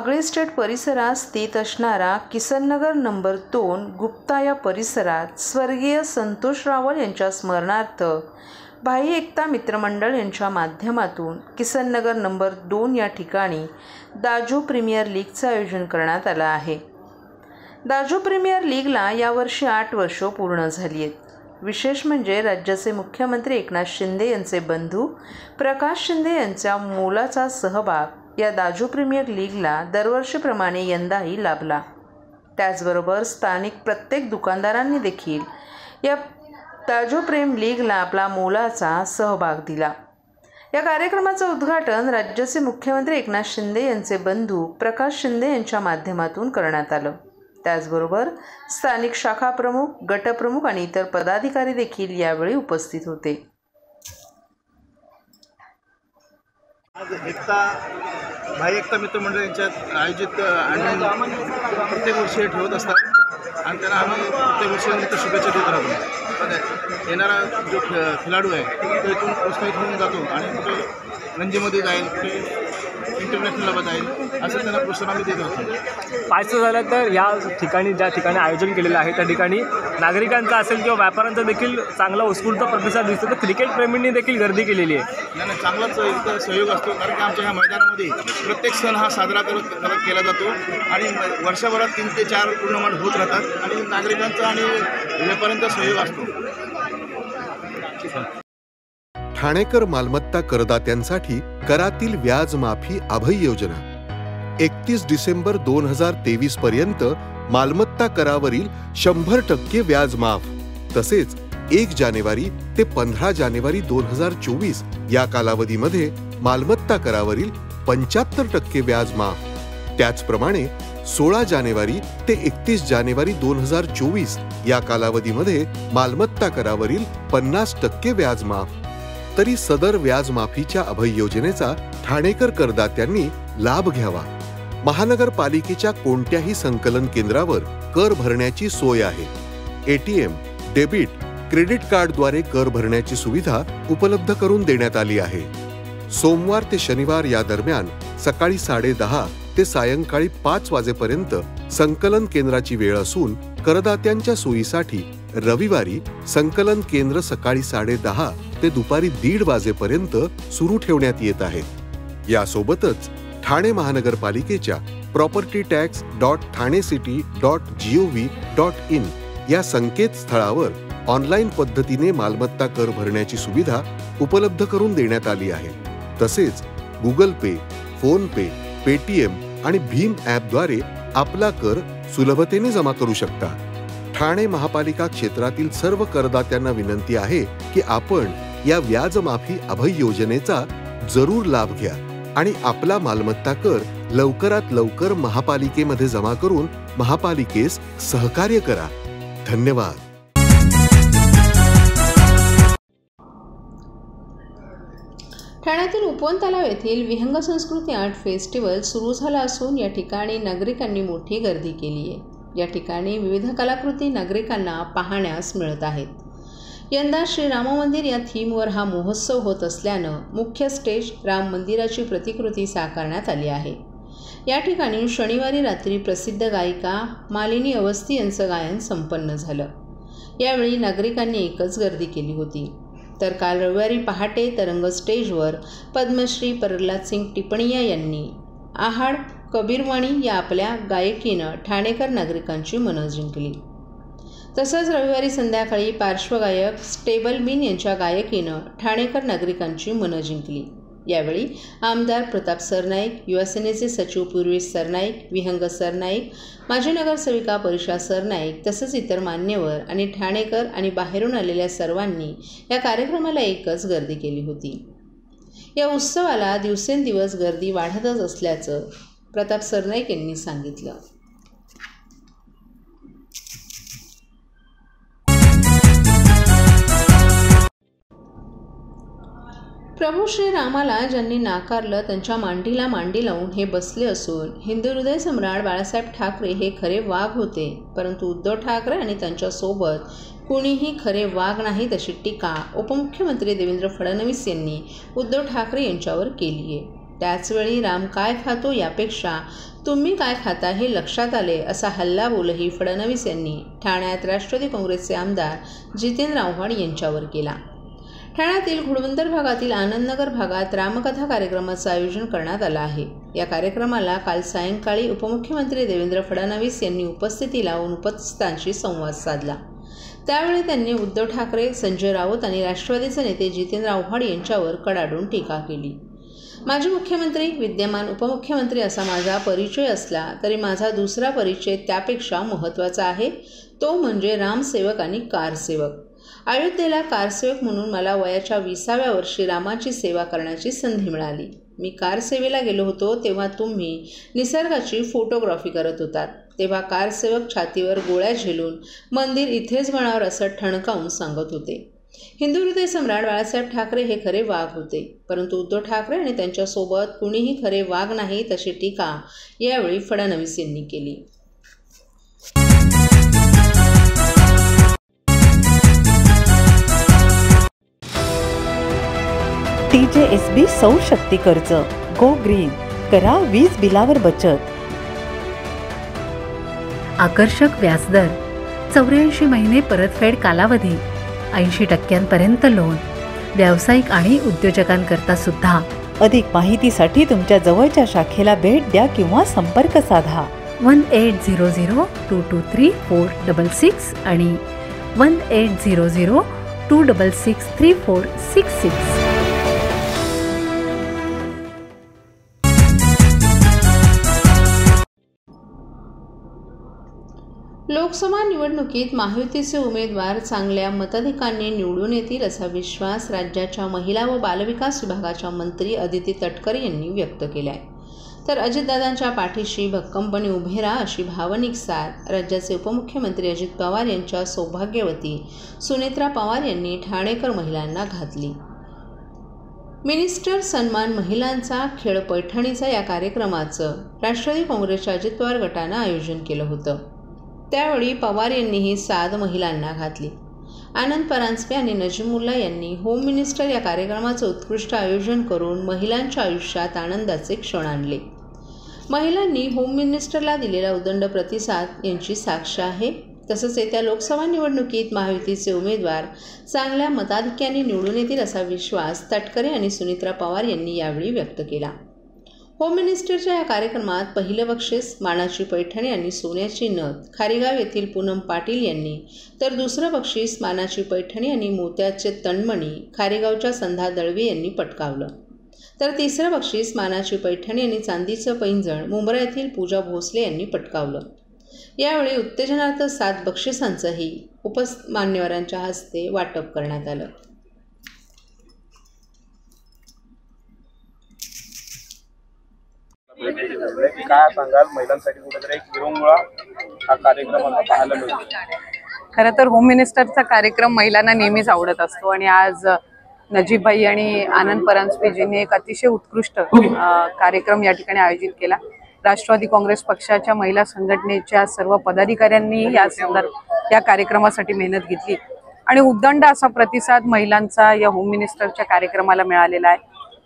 Wagle state परिसरात स्थित असणारा किसननगर नंबर 2 गुप्ता या परिसरात स्वर्गीय संतोष रावळ यांच्या स्मरणार्थ भाई एकता मित्रमंडळ यांच्या माध्यमातून किसननगर नंबर 2 या ठिकाणी दाजू प्रीमियर लीगचं आयोजन करण्यात आलं आहे। दाजू प्रीमियर लीगला यावर्षी 8 वर्ष पूर्ण झाली आहेत। विशेष म्हणजे राज्याचे मुख्यमंत्री एकनाथ शिंदे यांचे बंधू प्रकाश शिंदे यांच्या मोलाचा सहभाग या दाजू प्रीमियर लीगला दरवर्षीप्रमाणे यंदाही लाभला। त्याचबरोबर स्थानिक प्रत्येक दुकानदारांनी देखील या दाजू प्रेम लीगला आपला मोलाचा सहभाग दिला। या कार्यक्रमाचं उद्घाटन राज्याचे मुख्यमंत्री एकनाथ शिंदे यांचे बंधू प्रकाश शिंदे यांच्या माध्यमातून करण्यात आलं। त्याचबरोबर स्थानिक शाखा प्रमुख, गटप्रमुख आणि इतर पदाधिकारी देखील यावेळी उपस्थित होते। आज भाई एकता मित्रमंडळ यांच्यात आयोजित आणि प्रत्येक वर्षी ठेवत असतात आणि त्यांना आम्ही प्रत्येक वर्षी शुभेच्छा देत राहतो। येणारा जो खेळाडू आहे तो इथून प्रोत्साहित होऊन जातो आणि कुठे रणजीमध्ये जाईल, कुठे इंटरनॅशनलला जाईल, असं त्यांना प्रोत्साहन आम्ही देत होतो। पाहायचं झालं तर या ठिकाणी ज्या ठिकाणी आयोजन केलेलं आहे त्या ठिकाणी नागरिकांचा असेल किंवा व्यापाऱ्यांचा देखील चांगला उत्स्फूर्त प्रतिसाद दिसतो। तर क्रिकेट प्रेमींनी देखील गर्दी केलेली आहे। नाही, चांगलाच इथं सहयोग असतो, कारण की आमच्या ह्या मैदानामध्ये प्रत्येक सण हा साजरा केला जातो आणि वर्षभरात 3 ते 4 टुर्नामेंट होत राहतात आणि नागरिकांचा आणि व्यापाऱ्यांचा सहयोग असतो। ठाणेकर मालमत्ता करदात्यांसाठी करातील व्याज माफी अभय योजना 31 डिसेंबर 2023 पर्यंत मालमत्ता करावरील 100% व्याज माफ, तसेच 1 जानेवारी ते 15 जानेवारी 2024 या कालावधीमध्ये मालमत्ता करावरील 75% व्याज माफ। त्याचप्रमाणे 16 जानेवारी ते 31 जानेवारी 2024 या कालावधीमध्ये मालमत्ता करावरील 50% व्याज माफ। तरी सदर व्याज माफीच्या अभय योजनेचा ठाणेकर करदात्यांनी लाभ घ्यावा। महानगरपालिकेच्या कोणत्याही संकलन केंद्रावर कर भरण्याची सोय आहे। एटीएम, डेबिट, क्रेडिट कार्डद्वारे कर भरण्याची सुविधा उपलब्ध करून देण्यात आली आहे। सोमवार ते शनिवार या दरम्यान सकाळी 10:30 ते सायंकाळी 5 वाजेपर्यंत संकलन केंद्राची वेळ असून करदात्यांच्या सोयीसाठी रविवारी संकलन केंद्र सकाळी 10:30 ते दुपारी 1:30 वाजेपर्यंत सुरू ठेवण्यात येत आहे। यासोबतच ठाणे महानगरपालिकेच्या propertytax.thanecity.gov.in या संकेतस्थळावर ऑनलाईन पद्धतीने मालमत्ता कर भरण्याची सुविधा उपलब्ध करून देण्यात आली आहे। तसेच गुगल पे, फोन पे, पेटीएम आणि भीम ॲपद्वारे आपला कर सुलभतेने जमा करू शकता। ठाणे महापालिका क्षेत्रातील सर्व करदात्यांना विनंती आहे की आपण या व्याज माफी अभय योजनेचा जरूर लाभ घ्या आणि आपला मालमत्ता कर लवकरात लवकर महापालिकेमध्ये जमा करून महापालिकेस सहकार्य करा। धन्यवाद। ठाण्यातील उपवन तलाव येथील विहंग संस्कृती आर्ट फेस्टिवल सुरू झाला असून या ठिकाणी नागरिकांनी मोठी गर्दी केली आहे। या ठिकाणी विविध कलाकृती नागरिकांना पाहण्यास मिळत आहेत। यंदा श्री राम मंदिर या थीमवर हा महोत्सव होत असल्यानं मुख्य स्टेज राम मंदिराची प्रतिकृती साकारण्यात आली आहे। या ठिकाणी शनिवारी रात्री प्रसिद्ध गायिका मालिनी अवस्थी यांचं गायन संपन्न झालं। यावेळी नागरिकांनी एकच गर्दी केली होती। तर काल रविवारी पहाटे तरंग स्टेजवर पद्मश्री प्रल्हाद सिंग टिपणिया यांनी आहाड कबीरवाणी या आपल्या गायकीनं ठाणेकर नागरिकांची मनं जिंकली। तसंच रविवारी संध्याकाळी पार्श्वगायक स्टेबल बीन यांच्या गायकीनं ठाणेकर नागरिकांची मनं जिंकली। यावेळी आमदार प्रताप सरनाईक, युवासेनेचे सचिव पूर्वेश सरनाईक, विहंग सरनाईक, माजी नगरसेविका परिषा सरनाईक तसंच इतर मान्यवर आणि ठाणेकर आणि बाहेरून आलेल्या सर्वांनी या कार्यक्रमाला एकच गर्दी केली होती। या उत्सवाला दिवसेंदिवस गर्दी वाढतच असल्याचं प्रताप सरनाईक यांनी सांगितलं। प्रभू श्रीरामाला ज्यांनी नाकारलं त्यांच्या मांडीला मांडी लावून हे बसले असून हिंदू हृदय सम्राट बाळासाहेब ठाकरे हे खरे वाघ होते, परंतु उद्धव ठाकरे आणि त्यांच्यासोबत कुणीही खरे वाघ नाहीत अशी टीका उपमुख्यमंत्री देवेंद्र फडणवीस यांनी उद्धव ठाकरे यांच्यावर केली आहे। त्याचवेळी राम काय खातो यापेक्षा तुम्ही काय खाता हे लक्षात आले असा हल्लाबोलही फडणवीस यांनी ठाण्यात राष्ट्रवादी काँग्रेसचे आमदार जितेंद्र आव्हाड यांच्यावर केला. ठाण्यातील घोडबंदर भागातील आनंदनगर भागात रामकथा कार्यक्रमाचं आयोजन करण्यात आलं आहे. या कार्यक्रमाला काल सायंकाळी उपमुख्यमंत्री देवेंद्र फडणवीस यांनी उपस्थिती लावून उपस्थितांशी संवाद साधला. त्यावेळी त्यांनी उद्धव ठाकरे, संजय राऊत आणि राष्ट्रवादीचे नेते जितेंद्र आव्हाड यांच्यावर कडाडून टीका केली. माजी मुख्यमंत्री, विद्यमान उपमुख्यमंत्री असा माझा परिचय असला तरी माझा दुसरा परिचय त्यापेक्षा महत्त्वाचा आहे, तो म्हणजे रामसेवक आणि कारसेवक. अयोध्येला कारसेवक म्हणून मला वयाच्या 20व्या वर्षी रामाची सेवा करण्याची संधी मिळाली. मी कारसेवेला गेलो होतो तेव्हा तुम्ही निसर्गाची फोटोग्राफी करत होतात. तेव्हा कारसेवक छातीवर गोळ्या झेलून मंदिर इथेच बनावर असं ठणकावून सांगत होते. हिंदू हृदय सम्राट बाळासाहेब ठाकरे हे खरे वाघ होते, परंतु उद्धव ठाकरे आणि त्यांच्यासोबत कुणीही खरे वाघ नाही अशी टीका यावेळी फडणवीस यांनी केली. TJSB सौर शक्ती कर्ज, गो ग्रीन, करा वीज बिलावर बचत. आकर्षक व्याजदर, 84 महिने परतफेड कालावधी, 80% लोन, व्यावसायिक आणि उद्योजकांकरता सुद्धा. अधिक माहितीसाठी तुमच्या जवळच्या शाखेला भेट द्या किंवा संपर्क साधा. 1800-223-466 आणि 1800-266-3466. लोकसभा निवडणुकीत महायुतीचे उमेदवार चांगल्या मताधिक्याने निवडून येतील असा विश्वास राज्याच्या महिला व बालविकास विभागाच्या मंत्री अदिती तटकरे यांनी व्यक्त केला आहे. तर अजितदादांच्या पाठीशी भक्कमपणे उभे राहा अशी भावनिक साथ राज्याचे उपमुख्यमंत्री अजित पवार यांच्या सौभाग्यवती सुनेत्रा पवार यांनी ठाणेकर महिलांना घातली. मिनिस्टर सन्मान महिलांचा खेळ पैठणीचा या कार्यक्रमाचं राष्ट्रवादी काँग्रेसच्या अजित पवार गटानं आयोजन केलं होतं. त्यावेळी पवार यांनीही साध महिलांना घातली. आनंद परांजपे आणि नजीमुल्ला यांनी होम मिनिस्टर या कार्यक्रमाचं उत्कृष्ट आयोजन करून महिलांच्या आयुष्यात आनंदाचे क्षण आणले. महिलांनी होम मिनिस्टरला दिलेला उदंड प्रतिसाद यांची साक्ष आहे. तसंच येत्या लोकसभा निवडणुकीत महायुतीचे उमेदवार चांगल्या मताधिक्याने निवडून येतील असा विश्वास तटकरे आणि सुनेत्रा पवार यांनी यावेळी व्यक्त केला. होम मिनिस्टरच्या या कार्यक्रमात पहिलं बक्षीस मानाची पैठणी आणि सोन्याची नथ खारीगाव येथील पूनम पाटील यांनी, तर दुसरं बक्षीस मानाची पैठणी आणि मोत्याचे तणमणी खारीगावच्या संध्या दळवे यांनी पटकावलं. तर तिसरं बक्षीस मानाची पैठणी आणि चांदीचं पैंजण मुंब्रा येथील पूजा भोसले यांनी पटकावलं. यावेळी उत्तेजनार्थ 7 बक्षिसांचंही मान्यवरांच्या हस्ते वाटप करण्यात आलं. काय सांगाल, महिलांसाठी कुठेतरी एक विरंगुळा हा कार्यक्रम पाहायला मिळतो. खरं तर होम मिनिस्टरचा कार्यक्रम महिलांना नेहमीच आवडत असतो आणि आज नजीबभाई आणि आनंद परांजपेजींनी एक अतिशय उत्कृष्ट कार्यक्रम या ठिकाणी आयोजित केला. राष्ट्रवादी काँग्रेस पक्षाच्या महिला संघटनेच्या सर्व पदाधिकाऱ्यांनी या कार्यक्रमासाठी मेहनत घेतली आणि उदंड असा प्रतिसाद महिलांचा या होम मिनिस्टरच्या कार्यक्रमाला मिळालेला आहे.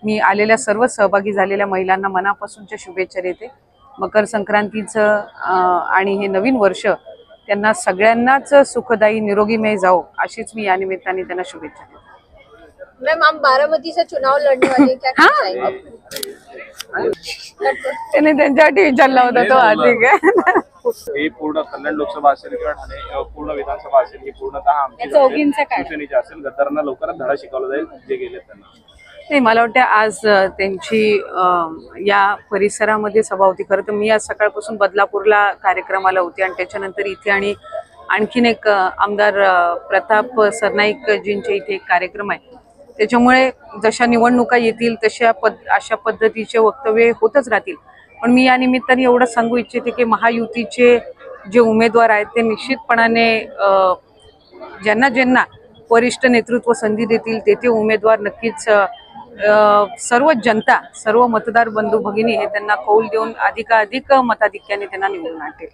मी आलेल्या सर्व सहभागी झालेल्या महिलांना मनापासूनच्या शुभेच्छा देते. मकर संक्रांतीचं आणि हे नवीन वर्ष त्यांना सगळ्यांनाच सुखदायी निरोगीमय जाओ अशीच मी या निमित्ताने त्यांना शुभेच्छा देते. मैम, आप बारामती से चुनाव लड़ने वाले क्या कहना चाहेंगे? त्याने त्यांच्यासाठी विचारला होता तो ठीक आहे. ही पूर्ण कल्याण लोकसभा असेल किंवा ठाणे पूर्ण विधानसभा असेल, ही पूर्णतः आमची शिवसेनेची असेल. गद्दारांना लवकरच धडा शिकवला जाईल जे गेले त्यांना. नाही, मला वाटतं आज त्यांची या परिसरामध्ये सभा होती. खरं तर मी आज सकाळपासून बदलापूरला कार्यक्रमाला होते आणि त्याच्यानंतर इथे आणि आणखीन एक आमदार प्रताप सरनाईकजींचे इथे एक कार्यक्रम आहे. त्याच्यामुळे जशा निवडणुका येतील तशा अशा पद्धतीचे वक्तव्य होतच राहतील. पण मी या निमित्ताने एवढं सांगू इच्छिते की महायुतीचे जे उमेदवार आहेत ते निश्चितपणाने ज्यांना ज्यांना वरिष्ठ नेतृत्व संधी देतील ते उमेदवार नक्कीच सर्व जनता, सर्व मतदार बंधू भगिनी हे त्यांना कौल देऊन अधिकाधिक मताधिक्याने त्यांना निवडून आणतील.